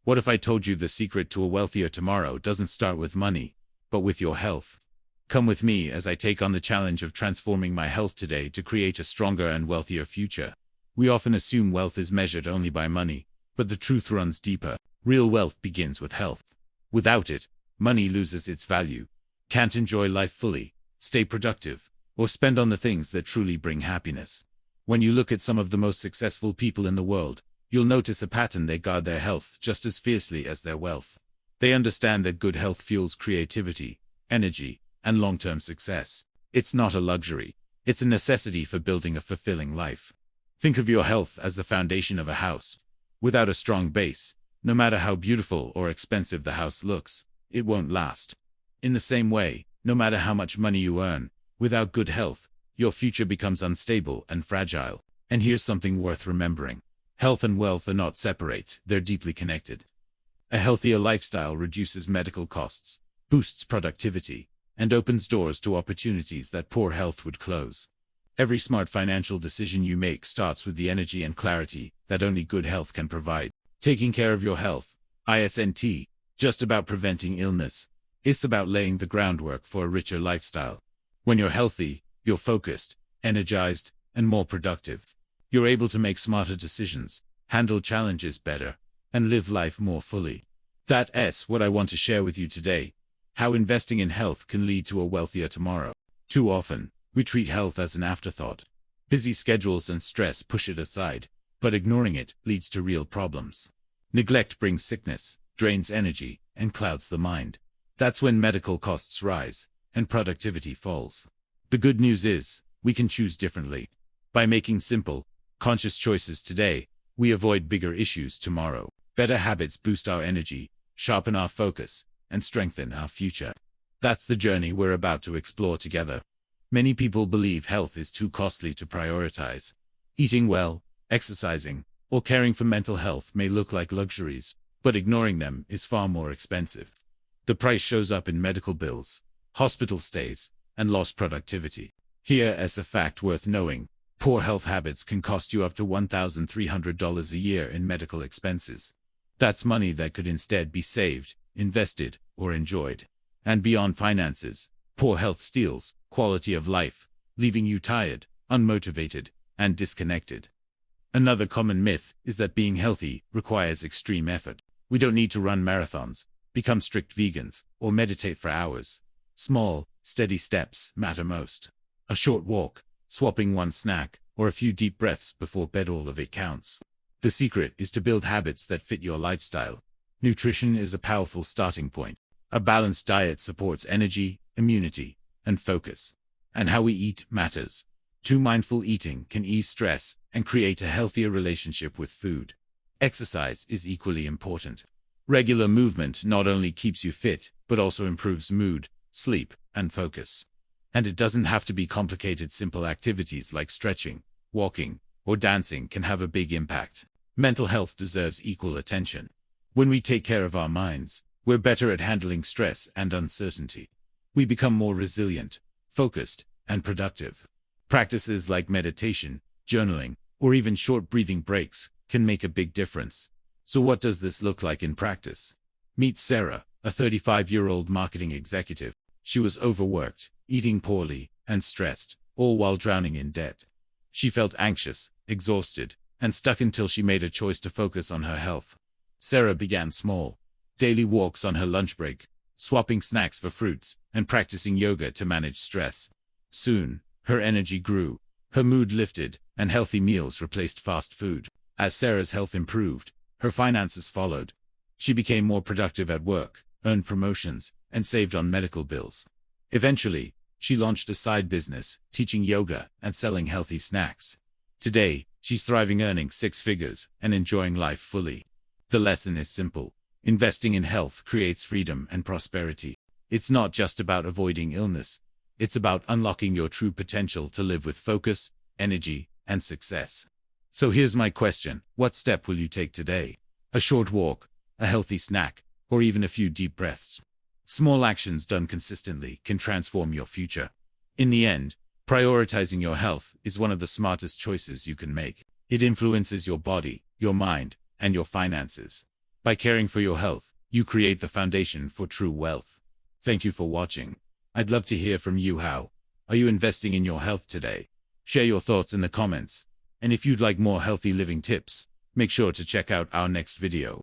What if I told you the secret to a wealthier tomorrow doesn't start with money, but with your health? Come with me as I take on the challenge of transforming my health today to create a stronger and wealthier future. We often assume wealth is measured only by money, but the truth runs deeper. Real wealth begins with health. Without it, money loses its value. Can't enjoy life fully, stay productive, or spend on the things that truly bring happiness. When you look at some of the most successful people in the world, you'll notice a pattern: they guard their health just as fiercely as their wealth. They understand that good health fuels creativity, energy, and long-term success. It's not a luxury. It's a necessity for building a fulfilling life. Think of your health as the foundation of a house. Without a strong base, no matter how beautiful or expensive the house looks, it won't last. In the same way, no matter how much money you earn, without good health, your future becomes unstable and fragile. And here's something worth remembering. Health and wealth are not separate, they're deeply connected. A healthier lifestyle reduces medical costs, boosts productivity, and opens doors to opportunities that poor health would close. Every smart financial decision you make starts with the energy and clarity that only good health can provide. Taking care of your health isn't just about preventing illness. It's about laying the groundwork for a richer lifestyle. When you're healthy, you're focused, energized, and more productive. You're able to make smarter decisions, handle challenges better, and live life more fully. That's what I want to share with you today: how investing in health can lead to a wealthier tomorrow. Too often, we treat health as an afterthought. Busy schedules and stress push it aside, but ignoring it leads to real problems. Neglect brings sickness, drains energy, and clouds the mind. That's when medical costs rise and productivity falls. The good news is, we can choose differently. By making simple, conscious choices today, we avoid bigger issues tomorrow. Better habits boost our energy, sharpen our focus, and strengthen our future. That's the journey we're about to explore together. Many people believe health is too costly to prioritize. Eating well, exercising, or caring for mental health may look like luxuries, but ignoring them is far more expensive. The price shows up in medical bills, hospital stays, and lost productivity. Here's a fact worth knowing: poor health habits can cost you up to $1,300 a year in medical expenses. That's money that could instead be saved, invested, or enjoyed. And beyond finances, poor health steals quality of life, leaving you tired, unmotivated, and disconnected. Another common myth is that being healthy requires extreme effort. We don't need to run marathons, become strict vegans, or meditate for hours. Small, steady steps matter most. A short walk, swapping one snack, or a few deep breaths before bed, all of it counts. The secret is to build habits that fit your lifestyle. Nutrition is a powerful starting point. A balanced diet supports energy, immunity, and focus. And how we eat matters. Too mindful eating can ease stress and create a healthier relationship with food. Exercise is equally important. Regular movement not only keeps you fit, but also improves mood, sleep, and focus. And it doesn't have to be complicated. Simple activities like stretching, walking, or dancing can have a big impact. Mental health deserves equal attention. When we take care of our minds, we're better at handling stress and uncertainty. We become more resilient, focused, and productive. Practices like meditation, journaling, or even short breathing breaks can make a big difference. So what does this look like in practice? Meet Sarah, a 35-year-old marketing executive. She was overworked, eating poorly, and stressed, all while drowning in debt. She felt anxious, exhausted, and stuck until she made a choice to focus on her health. Sarah began small: daily walks on her lunch break, swapping snacks for fruits, and practicing yoga to manage stress. Soon, her energy grew, her mood lifted, and healthy meals replaced fast food. As Sarah's health improved, her finances followed. She became more productive at work, earned promotions, and saved on medical bills. Eventually, she launched a side business, teaching yoga and selling healthy snacks. Today, she's thriving, earning six figures, and enjoying life fully. The lesson is simple: investing in health creates freedom and prosperity. It's not just about avoiding illness. It's about unlocking your true potential to live with focus, energy, and success. So here's my question: what step will you take today? A short walk, a healthy snack, or even a few deep breaths? Small actions done consistently can transform your future. In the end, prioritizing your health is one of the smartest choices you can make. It influences your body, your mind, and your finances. By caring for your health, you create the foundation for true wealth. Thank you for watching. I'd love to hear from you. How are you investing in your health today? Share your thoughts in the comments. And if you'd like more healthy living tips, make sure to check out our next video.